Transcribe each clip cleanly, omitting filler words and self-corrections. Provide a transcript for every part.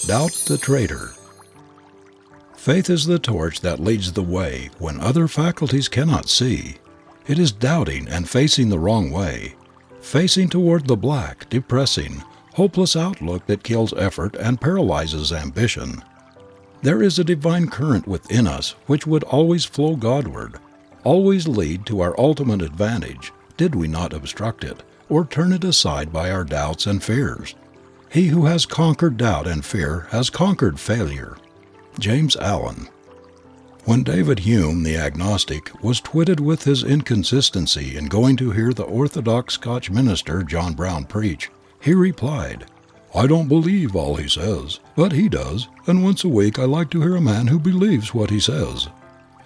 Doubt the traitor. Faith is the torch that leads the way when other faculties cannot see. It is doubting and facing the wrong way, facing toward the black, depressing, hopeless outlook that kills effort and paralyzes ambition. There is a divine current within us which would always flow Godward, always lead to our ultimate advantage, did we not obstruct it, or turn it aside by our doubts and fears. He who has conquered doubt and fear has conquered failure. James Allen. When David Hume, the agnostic, was twitted with his inconsistency in going to hear the Orthodox Scotch minister John Brown preach, he replied, "I don't believe all he says, but he does, and once a week I like to hear a man who believes what he says."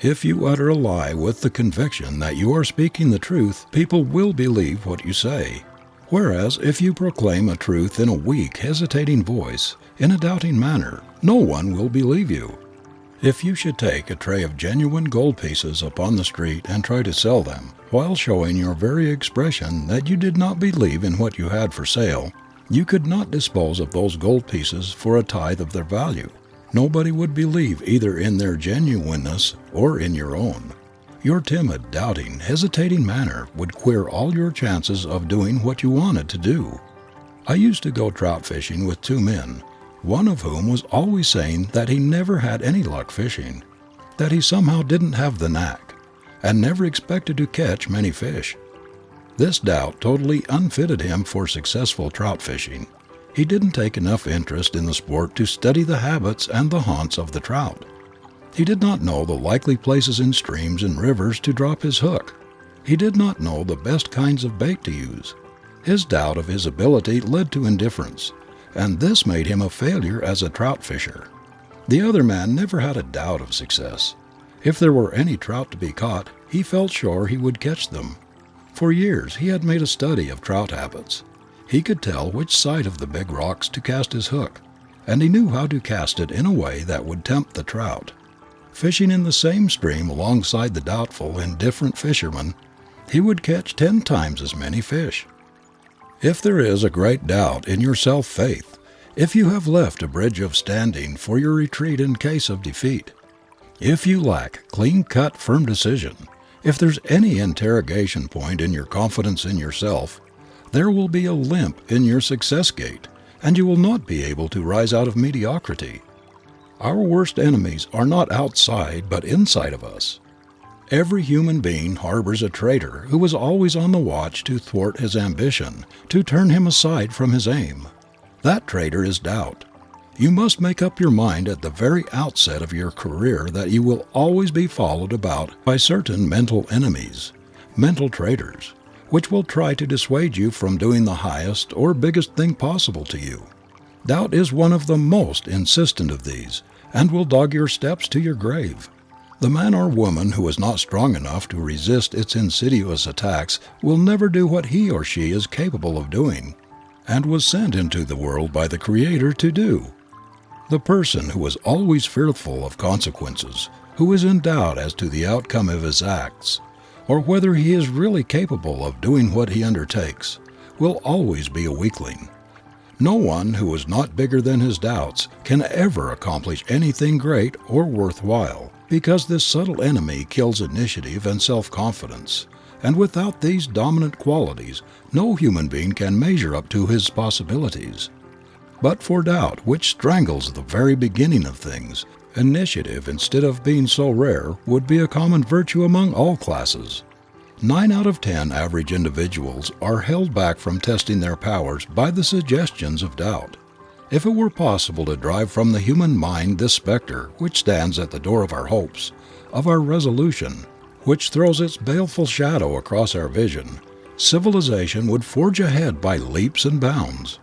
If you utter a lie with the conviction that you are speaking the truth, people will believe what you say. Whereas if you proclaim a truth in a weak, hesitating voice, in a doubting manner, no one will believe you. If you should take a tray of genuine gold pieces upon the street and try to sell them, while showing your very expression that you did not believe in what you had for sale, you could not dispose of those gold pieces for a tithe of their value. Nobody would believe either in their genuineness or in your own. Your timid, doubting, hesitating manner would queer all your chances of doing what you wanted to do. I used to go trout fishing with two men, one of whom was always saying that he never had any luck fishing, that he somehow didn't have the knack, and never expected to catch many fish. This doubt totally unfitted him for successful trout fishing. He didn't take enough interest in the sport to study the habits and the haunts of the trout. He did not know the likely places in streams and rivers to drop his hook. He did not know the best kinds of bait to use. His doubt of his ability led to indifference, and this made him a failure as a trout fisher. The other man never had a doubt of success. If there were any trout to be caught, he felt sure he would catch them. For years he had made a study of trout habits. He could tell which side of the big rocks to cast his hook, and he knew how to cast it in a way that would tempt the trout. Fishing in the same stream alongside the doubtful, indifferent fisherman, he would catch 10 times as many fish. If there is a great doubt in your self-faith, if you have left a bridge of standing for your retreat in case of defeat, if you lack clean-cut, firm decision, if there's any interrogation point in your confidence in yourself, there will be a limp in your success gate, and you will not be able to rise out of mediocrity. Our worst enemies are not outside but inside of us. Every human being harbors a traitor who is always on the watch to thwart his ambition, to turn him aside from his aim. That traitor is doubt. You must make up your mind at the very outset of your career that you will always be followed about by certain mental enemies, mental traitors, which will try to dissuade you from doing the highest or biggest thing possible to you. Doubt is one of the most insistent of these, and will dog your steps to your grave. The man or woman who is not strong enough to resist its insidious attacks will never do what he or she is capable of doing, and was sent into the world by the Creator to do. The person who is always fearful of consequences, who is in doubt as to the outcome of his acts, or whether he is really capable of doing what he undertakes, will always be a weakling. No one who is not bigger than his doubts can ever accomplish anything great or worthwhile, because this subtle enemy kills initiative and self-confidence, and without these dominant qualities, no human being can measure up to his possibilities. But for doubt, which strangles the very beginning of things, initiative, instead of being so rare, would be a common virtue among all classes. 9 out of 10 average individuals are held back from testing their powers by the suggestions of doubt. If it were possible to drive from the human mind this specter which stands at the door of our hopes, of our resolution, which throws its baleful shadow across our vision, civilization would forge ahead by leaps and bounds.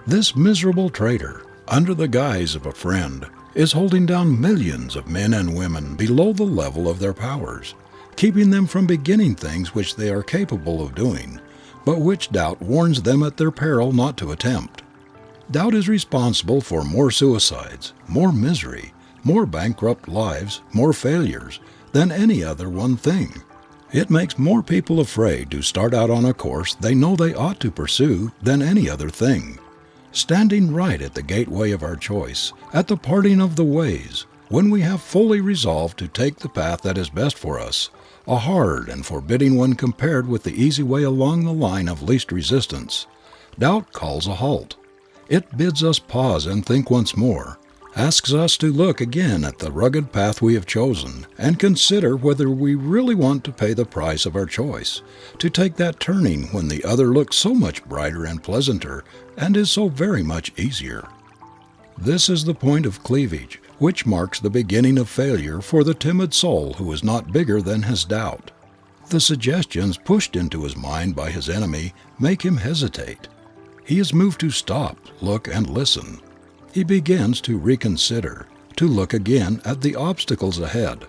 This miserable traitor, under the guise of a friend, is holding down millions of men and women below the level of their powers, keeping them from beginning things which they are capable of doing, but which doubt warns them at their peril not to attempt. Doubt is responsible for more suicides, more misery, more bankrupt lives, more failures, than any other one thing. It makes more people afraid to start out on a course they know they ought to pursue than any other thing. standing right at the gateway of our choice, at the parting of the ways, when we have fully resolved to take the path that is best for us, a hard and forbidding one compared with the easy way along the line of least resistance. Doubt calls a halt. It bids us pause and think once more, asks us to look again at the rugged path we have chosen and consider whether we really want to pay the price of our choice, to take that turning when the other looks so much brighter and pleasanter and is so very much easier. This is the point of cleavage, which marks the beginning of failure for the timid soul who is not bigger than his doubt. The suggestions pushed into his mind by his enemy make him hesitate. He is moved to stop, look, and listen. He begins to reconsider, to look again at the obstacles ahead,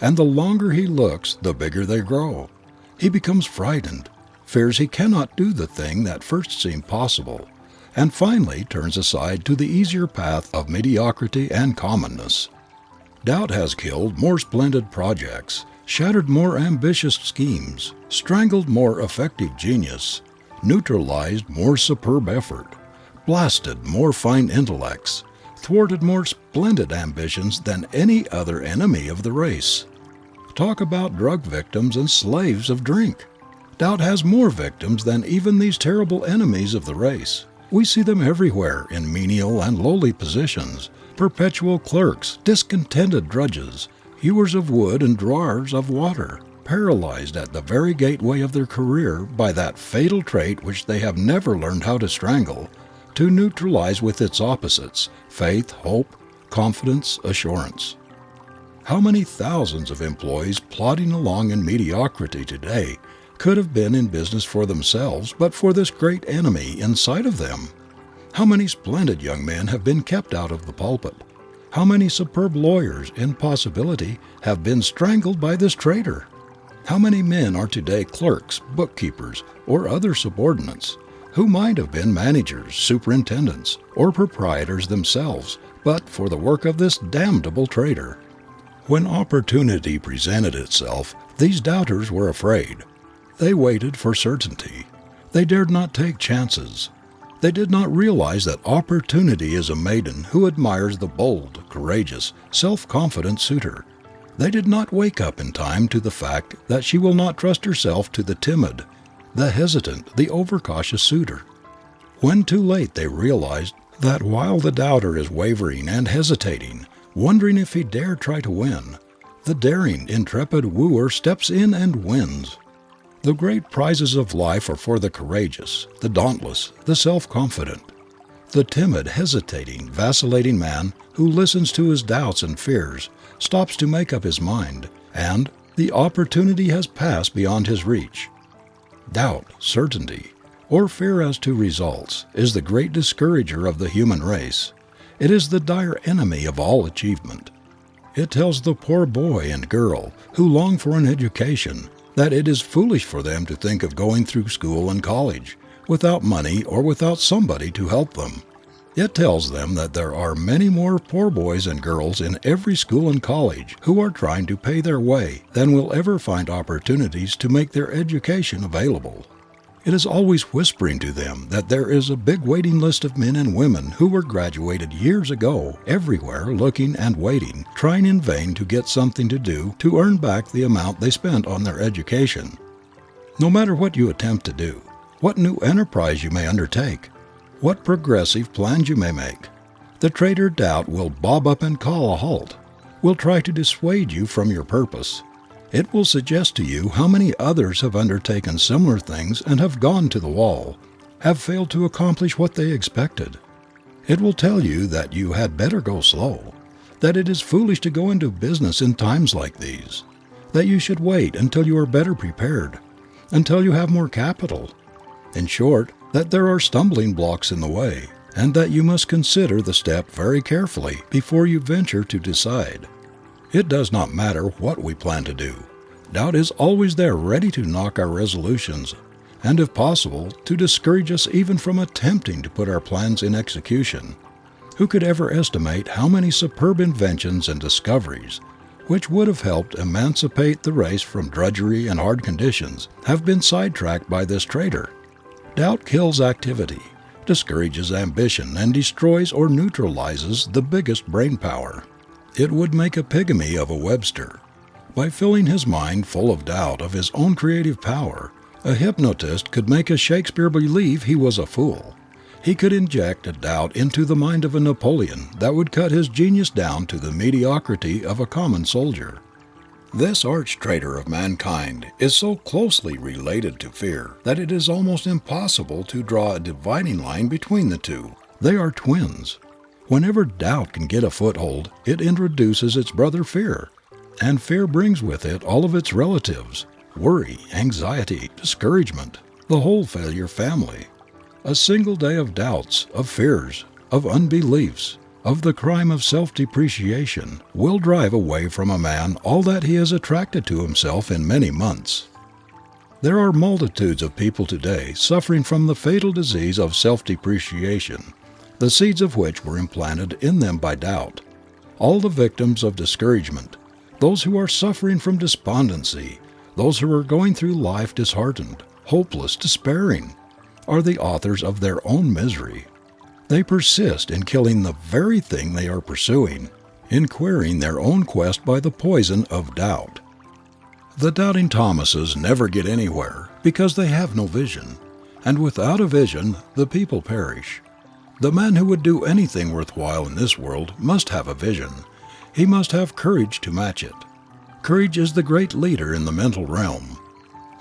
and the longer he looks, the bigger they grow. He becomes frightened, fears he cannot do the thing that first seemed possible, and finally turns aside to the easier path of mediocrity and commonness. Doubt has killed more splendid projects, shattered more ambitious schemes, strangled more effective genius, neutralized more superb effort, blasted more fine intellects, thwarted more splendid ambitions than any other enemy of the race. Talk about drug victims and slaves of drink. Doubt has more victims than even these terrible enemies of the race. We see them everywhere in menial and lowly positions, perpetual clerks, discontented drudges, hewers of wood and drawers of water, paralyzed at the very gateway of their career by that fatal trait which they have never learned how to strangle, to neutralize with its opposites, faith, hope, confidence, assurance. How many thousands of employees plodding along in mediocrity today could have been in business for themselves but for this great enemy inside of them? How many splendid young men have been kept out of the pulpit? How many superb lawyers in possibility have been strangled by this traitor? How many men are today clerks, bookkeepers, or other subordinates, who might have been managers, superintendents, or proprietors themselves, but for the work of this damnable traitor? When opportunity presented itself, these doubters were afraid. They waited for certainty. They dared not take chances. They did not realize that opportunity is a maiden who admires the bold, courageous, self-confident suitor. They did not wake up in time to the fact that she will not trust herself to the timid, the hesitant, the overcautious suitor. When too late they realized that while the doubter is wavering and hesitating, wondering if he dare try to win, the daring, intrepid wooer steps in and wins. The great prizes of life are for the courageous, the dauntless, the self-confident. The timid, hesitating, vacillating man who listens to his doubts and fears, stops to make up his mind, and the opportunity has passed beyond his reach. Doubt, certainty, or fear as to results is the great discourager of the human race. It is the dire enemy of all achievement. It tells the poor boy and girl who long for an education that it is foolish for them to think of going through school and college without money or without somebody to help them. It tells them that there are many more poor boys and girls in every school and college who are trying to pay their way than will ever find opportunities to make their education available. It is always whispering to them that there is a big waiting list of men and women who were graduated years ago, everywhere looking and waiting, trying in vain to get something to do to earn back the amount they spent on their education. No matter what you attempt to do, what new enterprise you may undertake, what progressive plans you may make, the traitor doubt will bob up and call a halt, will try to dissuade you from your purpose. It will suggest to you how many others have undertaken similar things and have gone to the wall, have failed to accomplish what they expected. It will tell you that you had better go slow, that it is foolish to go into business in times like these, that you should wait until you are better prepared, until you have more capital. In short, that there are stumbling blocks in the way, and that you must consider the step very carefully before you venture to decide. It does not matter what we plan to do. Doubt is always there ready to knock our resolutions, and if possible, to discourage us even from attempting to put our plans in execution. Who could ever estimate how many superb inventions and discoveries, which would have helped emancipate the race from drudgery and hard conditions, have been sidetracked by this traitor? Doubt kills activity. discourages ambition, and destroys or neutralizes the biggest brain power. It would make a pygmy of a Webster. By filling his mind full of doubt of his own creative power, a hypnotist could make a Shakespeare believe he was a fool. He could inject a doubt into the mind of a Napoleon that would cut his genius down to the mediocrity of a common soldier. This arch-traitor of mankind is so closely related to fear that it is almost impossible to draw a dividing line between the two. They are twins. Whenever doubt can get a foothold, it introduces its brother fear, and fear brings with it all of its relatives: worry, anxiety, discouragement, the whole failure family. A single day of doubts, of fears, of unbeliefs, of the crime of self-depreciation will drive away from a man all that he has attracted to himself in many months. There are multitudes of people today suffering from the fatal disease of self-depreciation, the seeds of which were implanted in them by doubt. All the victims of discouragement, those who are suffering from despondency, those who are going through life disheartened, hopeless, despairing, are the authors of their own misery. They persist in killing the very thing they are pursuing, in queering their own quest by the poison of doubt. The doubting Thomases never get anywhere because they have no vision, and without a vision the people perish. The man who would do anything worthwhile in this world must have a vision. He must have courage to match it. Courage is the great leader in the mental realm.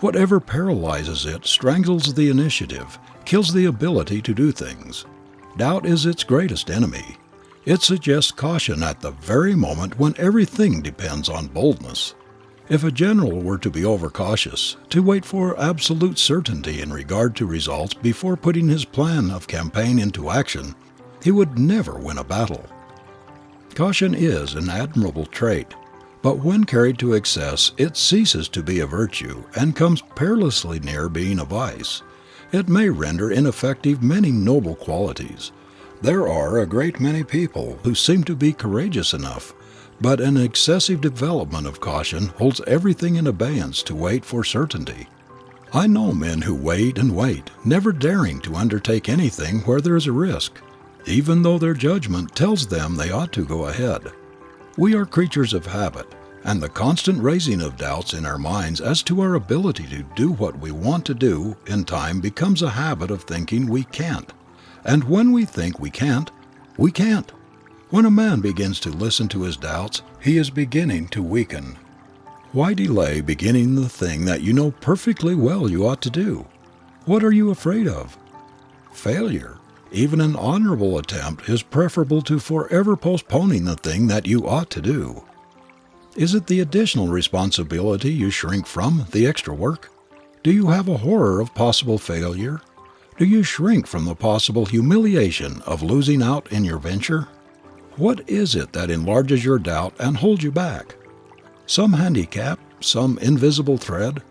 Whatever paralyzes it strangles the initiative, kills the ability to do things. Doubt is its greatest enemy. It suggests caution at the very moment when everything depends on boldness. If a general were to be overcautious, to wait for absolute certainty in regard to results before putting his plan of campaign into action, he would never win a battle. Caution is an admirable trait, but when carried to excess it ceases to be a virtue and comes perilously near being a vice. It may render ineffective many noble qualities. There are a great many people who seem to be courageous enough, but an excessive development of caution holds everything in abeyance to wait for certainty. I know men who wait and wait, never daring to undertake anything where there is a risk, even though their judgment tells them they ought to go ahead. We are creatures of habit, and the constant raising of doubts in our minds as to our ability to do what we want to do in time becomes a habit of thinking we can't. And when we think we can't, we can't. When a man begins to listen to his doubts, he is beginning to weaken. Why delay beginning the thing that you know perfectly well you ought to do? What are you afraid of? Failure, even an honorable attempt, is preferable to forever postponing the thing that you ought to do. Is it the additional responsibility you shrink from, the extra work? Do you have a horror of possible failure? Do you shrink from the possible humiliation of losing out in your venture? What is it that enlarges your doubt and holds you back? Some handicap, some invisible thread?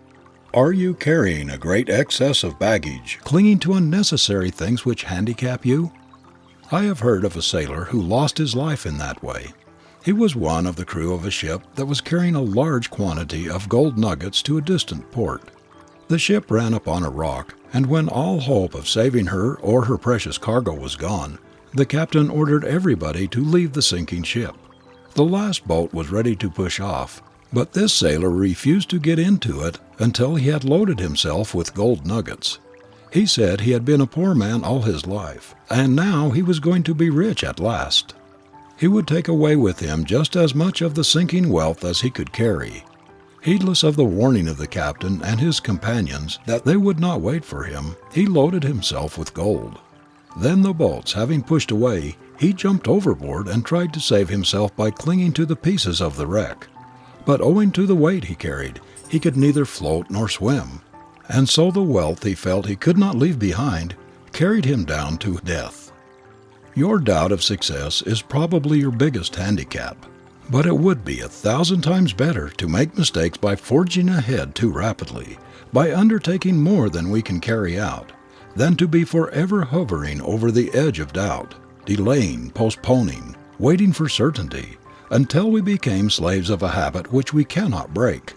Are you carrying a great excess of baggage, clinging to unnecessary things which handicap you? I have heard of a sailor who lost his life in that way. He was one of the crew of a ship that was carrying a large quantity of gold nuggets to a distant port. The ship ran upon a rock, and when all hope of saving her or her precious cargo was gone, the captain ordered everybody to leave the sinking ship. The last boat was ready to push off, but this sailor refused to get into it until he had loaded himself with gold nuggets. He said he had been a poor man all his life, and now he was going to be rich at last. He would take away with him just as much of the sinking wealth as he could carry. Heedless of the warning of the captain and his companions that they would not wait for him, he loaded himself with gold. Then the boats having pushed away, he jumped overboard and tried to save himself by clinging to the pieces of the wreck. But owing to the weight he carried, he could neither float nor swim, and so the wealth he felt he could not leave behind carried him down to death. Your doubt of success is probably your biggest handicap, but it would be 1,000 times better to make mistakes by forging ahead too rapidly, by undertaking more than we can carry out, than to be forever hovering over the edge of doubt, delaying, postponing, waiting for certainty, until we became slaves of a habit which we cannot break.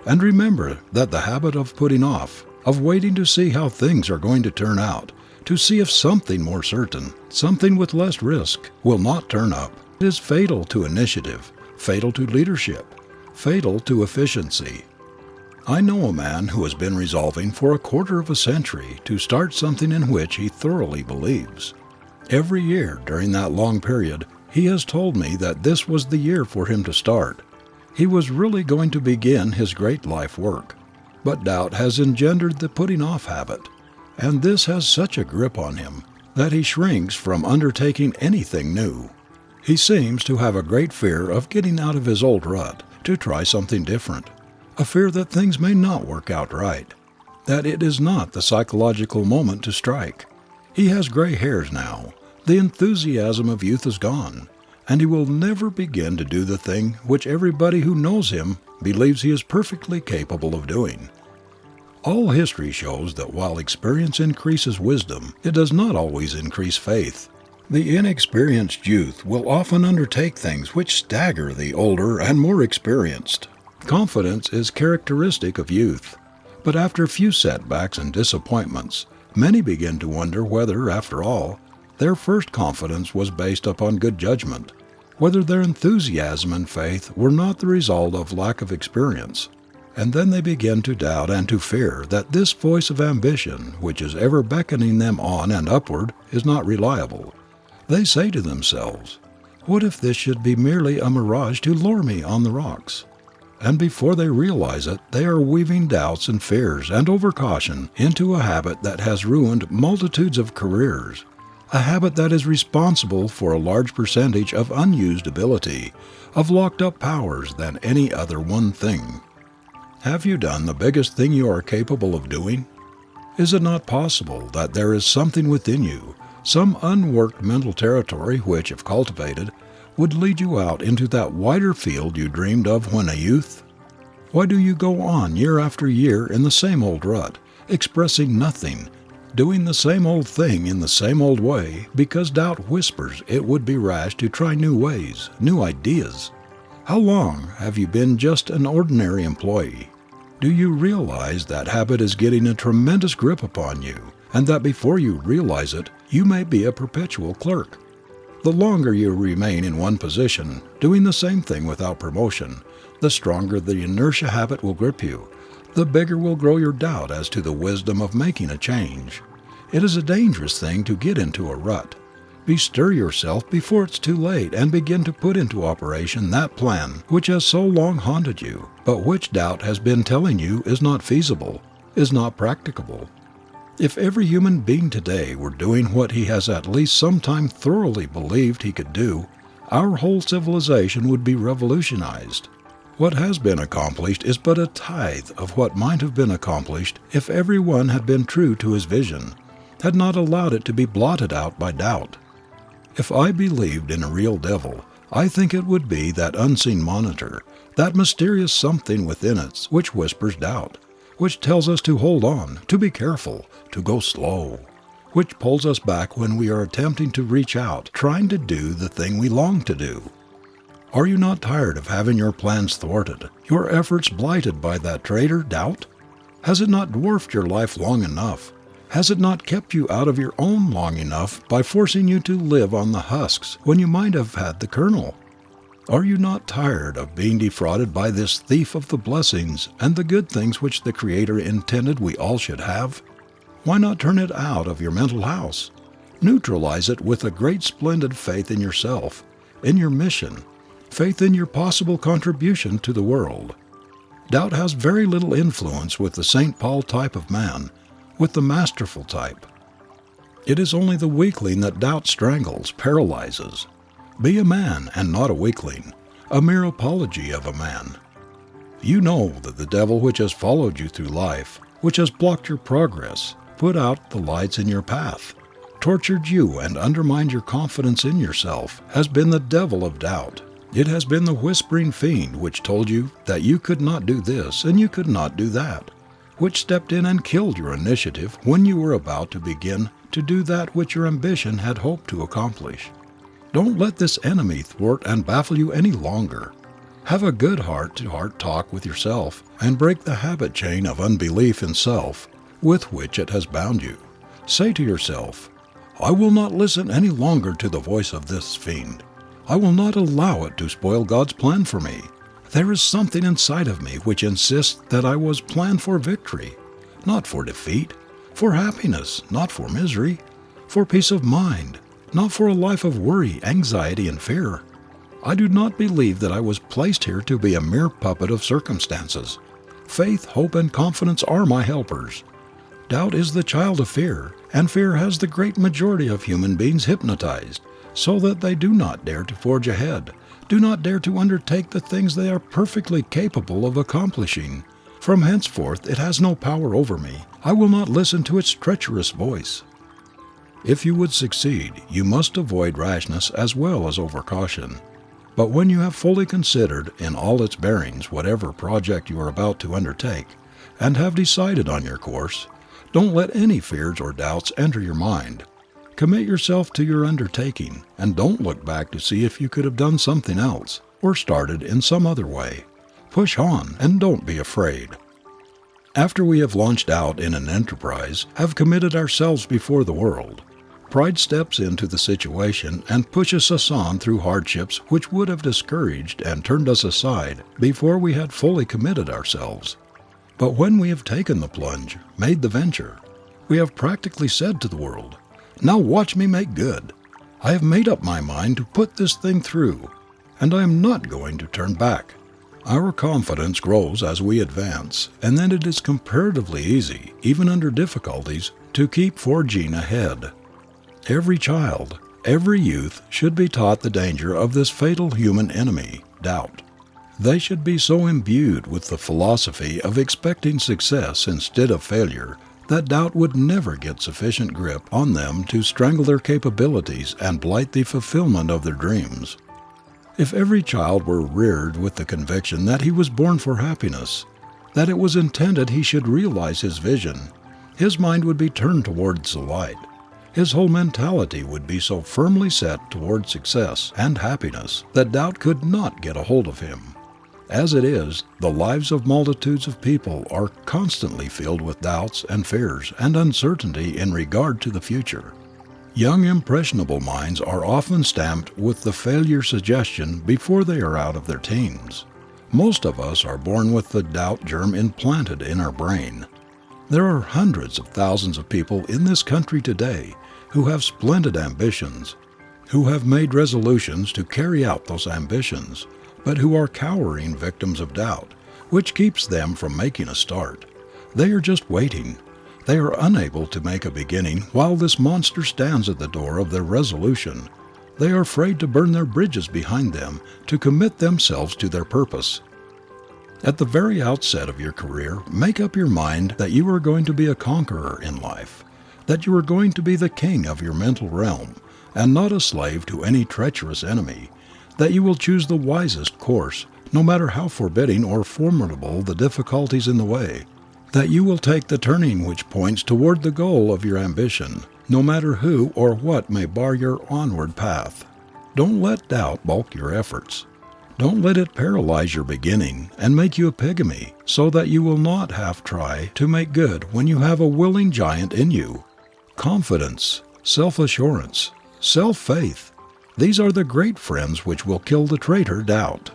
And remember that the habit of putting off, of waiting to see how things are going to turn out, to see if something more certain, something with less risk, will not turn up. It is fatal to initiative, fatal to leadership, fatal to efficiency. I know a man who has been resolving for a quarter of a century to start something in which he thoroughly believes. Every year during that long period, he has told me that this was the year for him to start. He was really going to begin his great life work. But doubt has engendered the putting off habit, and this has such a grip on him that he shrinks from undertaking anything new. He seems to have a great fear of getting out of his old rut, to try something different, a fear that things may not work out right, that it is not the psychological moment to strike. He has gray hairs now, the enthusiasm of youth is gone, and he will never begin to do the thing which everybody who knows him believes he is perfectly capable of doing. All history shows that while experience increases wisdom, it does not always increase faith. The inexperienced youth will often undertake things which stagger the older and more experienced. Confidence is characteristic of youth, but after a few setbacks and disappointments, many begin to wonder whether, after all, their first confidence was based upon good judgment, whether their enthusiasm and faith were not the result of lack of experience. And then they begin to doubt and to fear that this voice of ambition, which is ever beckoning them on and upward, is not reliable. They say to themselves, "What if this should be merely a mirage to lure me on the rocks?" And before they realize it, they are weaving doubts and fears and overcaution into a habit that has ruined multitudes of careers, a habit that is responsible for a large percentage of unused ability, of locked-up powers than any other one thing. Have you done the biggest thing you are capable of doing? Is it not possible that there is something within you, some unworked mental territory which, if cultivated, would lead you out into that wider field you dreamed of when a youth? Why do you go on year after year in the same old rut, expressing nothing, doing the same old thing in the same old way because doubt whispers it would be rash to try new ways, new ideas? How long have you been just an ordinary employee? Do you realize that habit is getting a tremendous grip upon you, and that before you realize it, you may be a perpetual clerk? The longer you remain in one position, doing the same thing without promotion, the stronger the inertia habit will grip you, the bigger will grow your doubt as to the wisdom of making a change. It is a dangerous thing to get into a rut. Bestir yourself before it's too late and begin to put into operation that plan which has so long haunted you, but which doubt has been telling you is not feasible, is not practicable. If every human being today were doing what he has at least sometime thoroughly believed he could do, our whole civilization would be revolutionized. What has been accomplished is but a tithe of what might have been accomplished if every one had been true to his vision, had not allowed it to be blotted out by doubt. If I believed in a real devil, I think it would be that unseen monitor, that mysterious something within us which whispers doubt, which tells us to hold on, to be careful, to go slow, which pulls us back when we are attempting to reach out, trying to do the thing we long to do. Are you not tired of having your plans thwarted, your efforts blighted by that traitor, doubt? Has it not dwarfed your life long enough? Has it not kept you out of your own long enough by forcing you to live on the husks when you might have had the kernel? Are you not tired of being defrauded by this thief of the blessings and the good things which the Creator intended we all should have? Why not turn it out of your mental house? Neutralize it with a great splendid faith in yourself, in your mission, faith in your possible contribution to the world. Doubt has very little influence with the St. Paul type of man, with the masterful type. It is only the weakling that doubt strangles, paralyzes. Be a man and not a weakling, a mere apology of a man. You know that the devil which has followed you through life, which has blocked your progress, put out the lights in your path, tortured you and undermined your confidence in yourself, has been the devil of doubt. It has been the whispering fiend which told you that you could not do this and you could not do that, which stepped in and killed your initiative when you were about to begin to do that which your ambition had hoped to accomplish. Don't let this enemy thwart and baffle you any longer. Have a good heart-to-heart talk with yourself and break the habit chain of unbelief in self with which it has bound you. Say to yourself, I will not listen any longer to the voice of this fiend. I will not allow it to spoil God's plan for me. There is something inside of me which insists that I was planned for victory, not for defeat, for happiness, not for misery, for peace of mind, not for a life of worry, anxiety, and fear. I do not believe that I was placed here to be a mere puppet of circumstances. Faith, hope, and confidence are my helpers. Doubt is the child of fear, and fear has the great majority of human beings hypnotized, so that they do not dare to forge ahead, do not dare to undertake the things they are perfectly capable of accomplishing. From henceforth it has no power over me. I will not listen to its treacherous voice. If you would succeed, you must avoid rashness as well as overcaution. But when you have fully considered in all its bearings whatever project you are about to undertake, and have decided on your course, don't let any fears or doubts enter your mind. Commit yourself to your undertaking, and don't look back to see if you could have done something else, or started in some other way. Push on, and don't be afraid. After we have launched out in an enterprise, have committed ourselves before the world, pride steps into the situation and pushes us on through hardships which would have discouraged and turned us aside before we had fully committed ourselves. But when we have taken the plunge, made the venture, we have practically said to the world, "Now watch me make good. I have made up my mind to put this thing through, and I am not going to turn back." Our confidence grows as we advance, and then it is comparatively easy, even under difficulties, to keep forging ahead. Every child, every youth should be taught the danger of this fatal human enemy, doubt. They should be so imbued with the philosophy of expecting success instead of failure that doubt would never get sufficient grip on them to strangle their capabilities and blight the fulfillment of their dreams. If every child were reared with the conviction that he was born for happiness, that it was intended he should realize his vision, his mind would be turned towards the light. His whole mentality would be so firmly set toward success and happiness that doubt could not get a hold of him. As it is, the lives of multitudes of people are constantly filled with doubts and fears and uncertainty in regard to the future. Young impressionable minds are often stamped with the failure suggestion before they are out of their teens. Most of us are born with the doubt germ implanted in our brain. There are hundreds of thousands of people in this country today who have splendid ambitions, who have made resolutions to carry out those ambitions, but who are cowering victims of doubt, which keeps them from making a start. They are just waiting. They are unable to make a beginning while this monster stands at the door of their resolution. They are afraid to burn their bridges behind them, to commit themselves to their purpose. At the very outset of your career, make up your mind that you are going to be a conqueror in life, that you are going to be the king of your mental realm, and not a slave to any treacherous enemy, that you will choose the wisest course, no matter how forbidding or formidable the difficulties in the way, that you will take the turning which points toward the goal of your ambition, no matter who or what may bar your onward path. Don't let doubt balk your efforts. Don't let it paralyze your beginning and make you a pygmy, so that you will not half try to make good when you have a willing giant in you. Confidence, self-assurance, self-faith, these are the great friends which will kill the traitor doubt.